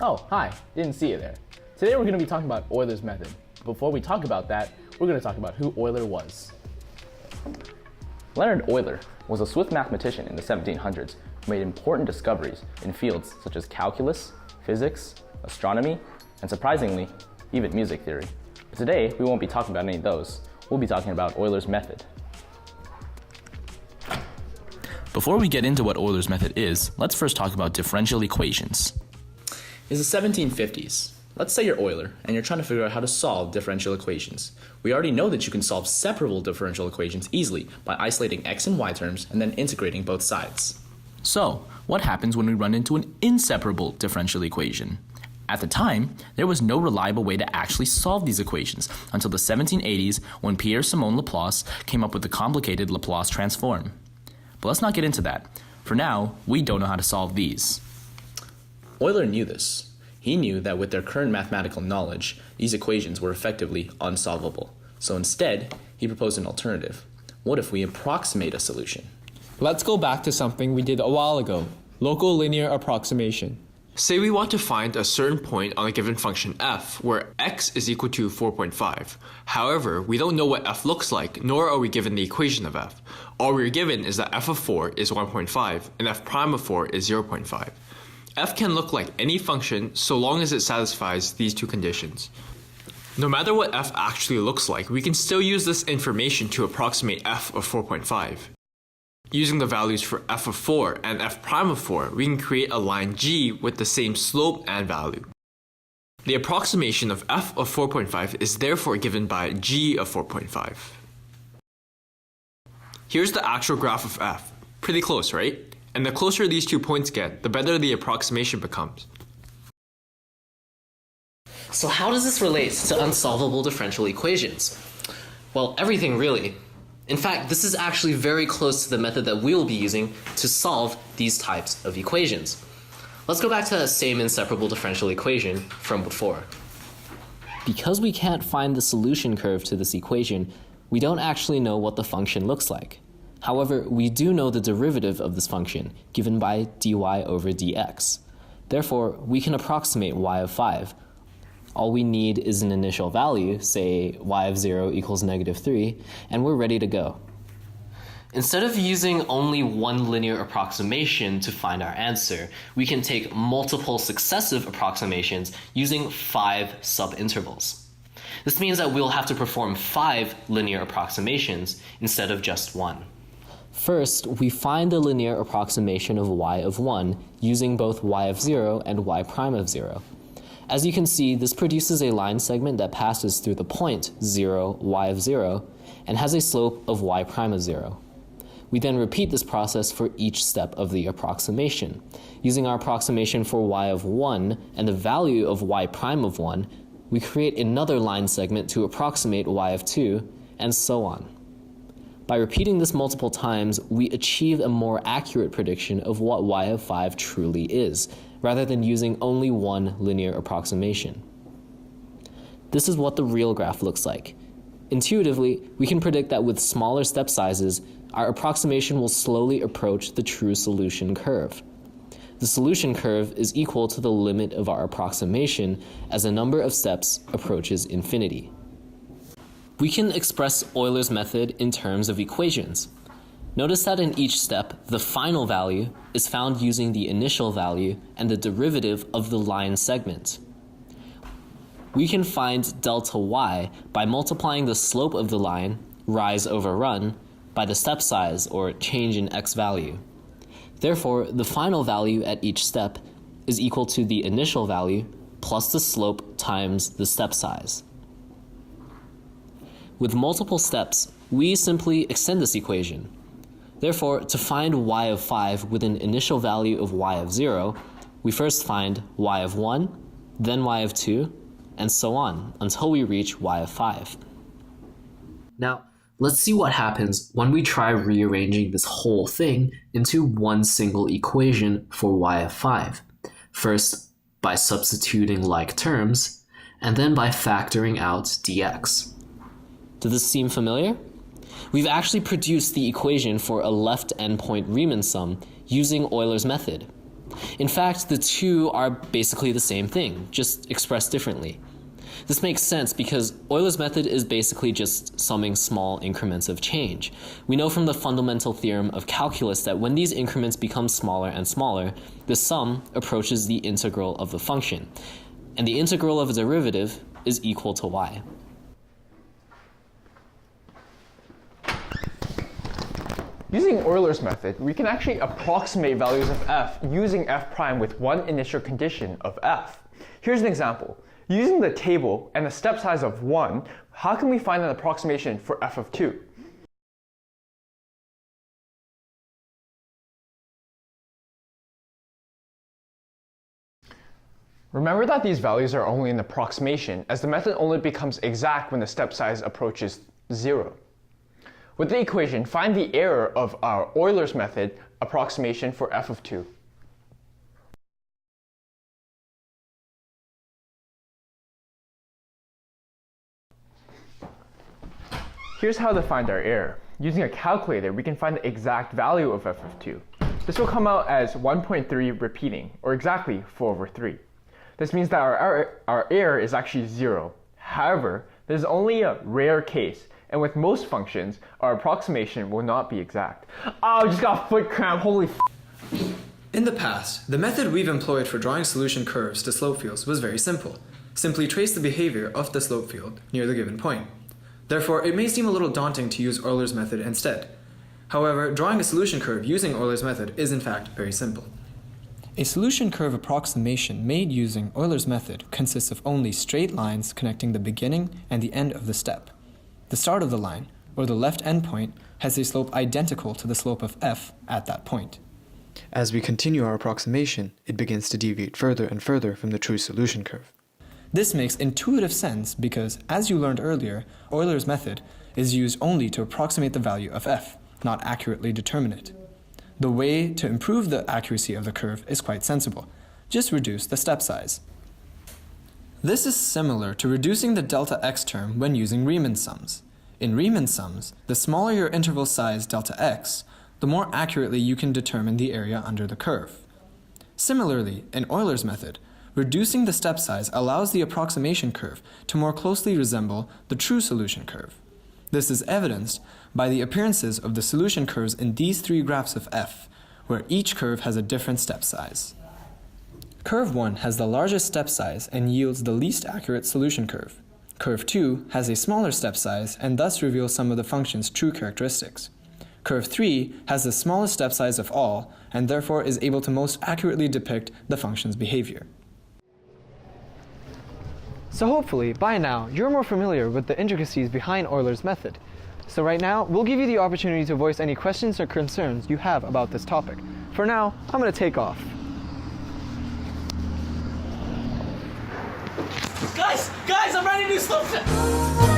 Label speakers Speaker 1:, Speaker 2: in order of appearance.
Speaker 1: Oh, hi, didn't see you there. Today we're going to be talking about Euler's method. Before we talk about that, we're going to talk about who Euler was. Leonard Euler was a Swiss mathematician in the 1700s who made important discoveries in fields such as calculus, physics, astronomy, and surprisingly, even music theory. But today, we won't be talking about any of those. We'll be talking about Euler's method. Before we get into what Euler's method is, let's first talk about differential equations. It's the 1750s. Let's say you're Euler, and you're trying to figure out how to solve differential equations. We already know that you can solve separable differential equations easily by isolating x and y terms and then integrating both sides. So, what happens when we run into an inseparable differential equation? At the time, there was no reliable way to actually solve these equations until the 1780s when Pierre-Simon Laplace came up with the complicated Laplace transform. But let's not get into that. For now, we don't know how to solve these. Euler knew this. He knew that with their current mathematical knowledge, these equations were effectively unsolvable. So instead, he proposed an alternative. What if we approximate a solution?
Speaker 2: Let's go back to something we did a while ago, local linear approximation.
Speaker 3: Say we want to find a certain point on a given function f where x is equal to 4.5. However, we don't know what f looks like, nor are we given the equation of f. All we're given is that f of 4 is 1.5 and f prime of 4 is 0.5. F can look like any function so long as it satisfies these two conditions. No matter what f actually looks like, we can still use this information to approximate f of 4.5. Using the values for f of 4 and f prime of 4, we can create a line g with the same slope and value. The approximation of f of 4.5 is therefore given by g of 4.5. Here's the actual graph of f. Pretty close, right? And the closer these 2 points get, the better the approximation becomes.
Speaker 4: So how does this relate to unsolvable differential equations? Well, everything really. In fact, this is actually very close to the method that we will be using to solve these types of equations. Let's go back to that same inseparable differential equation from before. Because we can't find the solution curve to this equation, we don't actually know what the function looks like. However, we do know the derivative of this function, given by dy over dx. Therefore, we can approximate y of 5. All we need is an initial value, say y of 0 equals -3, and we're ready to go. Instead of using only one linear approximation to find our answer, we can take multiple successive approximations using 5 subintervals. This means that we'll have to perform 5 linear approximations instead of just one. First, we find the linear approximation of y of 1 using both y of 0 and y prime of 0. As you can see, this produces a line segment that passes through the point 0, y of 0, and has a slope of y prime of 0. We then repeat this process for each step of the approximation. Using our approximation for y of 1 and the value of y prime of 1, we create another line segment to approximate y of 2, and so on. By repeating this multiple times, we achieve a more accurate prediction of what y of 5 truly is, rather than using only one linear approximation. This is what the real graph looks like. Intuitively, we can predict that with smaller step sizes, our approximation will slowly approach the true solution curve. The solution curve is equal to the limit of our approximation as the number of steps approaches infinity. We can express Euler's method in terms of equations. Notice that in each step, the final value is found using the initial value and the derivative of the line segment. We can find delta y by multiplying the slope of the line, rise over run, by the step size, or change in x value. Therefore, the final value at each step is equal to the initial value plus the slope times the step size. With multiple steps, we simply extend this equation. Therefore, to find y of 5 with an initial value of y of 0, we first find y of 1, then y of 2, and so on until we reach y of 5. Now, let's see what happens when we try rearranging this whole thing into one single equation for y of 5. First, by substituting like terms, and then by factoring out dx. Does this seem familiar? We've actually produced the equation for a left endpoint Riemann sum using Euler's method. In fact, the two are basically the same thing, just expressed differently. This makes sense because Euler's method is basically just summing small increments of change. We know from the fundamental theorem of calculus that when these increments become smaller and smaller, the sum approaches the integral of the function, and the integral of a derivative is equal to y.
Speaker 5: Using Euler's method, we can actually approximate values of f using f prime with one initial condition of f. Here's an example. Using the table and a step size of 1, how can we find an approximation for f of 2? Remember that these values are only an approximation, as the method only becomes exact when the step size approaches 0. With the equation, find the error of our Euler's method approximation for f of 2. Here's how to find our error. Using a calculator, we can find the exact value of f of 2. This will come out as 1.3 repeating, or exactly 4/3. This means that our error is actually 0. However, this is only a rare case, and with most functions, our approximation will not be exact. Oh, I just got a foot cramp, holy f***.
Speaker 6: In the past, the method we've employed for drawing solution curves to slope fields was very simple. Simply trace the behavior of the slope field near the given point. Therefore, it may seem a little daunting to use Euler's method instead. However, drawing a solution curve using Euler's method is in fact very simple.
Speaker 7: A solution curve approximation made using Euler's method consists of only straight lines connecting the beginning and the end of the step. The start of the line, or the left endpoint, has a slope identical to the slope of f at that point.
Speaker 8: As we continue our approximation, it begins to deviate further and further from the true solution curve.
Speaker 7: This makes intuitive sense because, as you learned earlier, Euler's method is used only to approximate the value of f, not accurately determine it. The way to improve the accuracy of the curve is quite sensible. Just reduce the step size. This is similar to reducing the delta x term when using Riemann sums. In Riemann sums, the smaller your interval size delta x, the more accurately you can determine the area under the curve. Similarly, in Euler's method, reducing the step size allows the approximation curve to more closely resemble the true solution curve. This is evidenced by the appearances of the solution curves in these three graphs of f, where each curve has a different step size. Curve 1 has the largest step size and yields the least accurate solution curve. Curve 2 has a smaller step size and thus reveals some of the function's true characteristics. Curve 3 has the smallest step size of all and therefore is able to most accurately depict the function's behavior.
Speaker 5: So hopefully, by now, you're more familiar with the intricacies behind Euler's method. So right now, we'll give you the opportunity to voice any questions or concerns you have about this topic. For now, I'm going to take off.
Speaker 1: Guys, I'm ready to do slope test.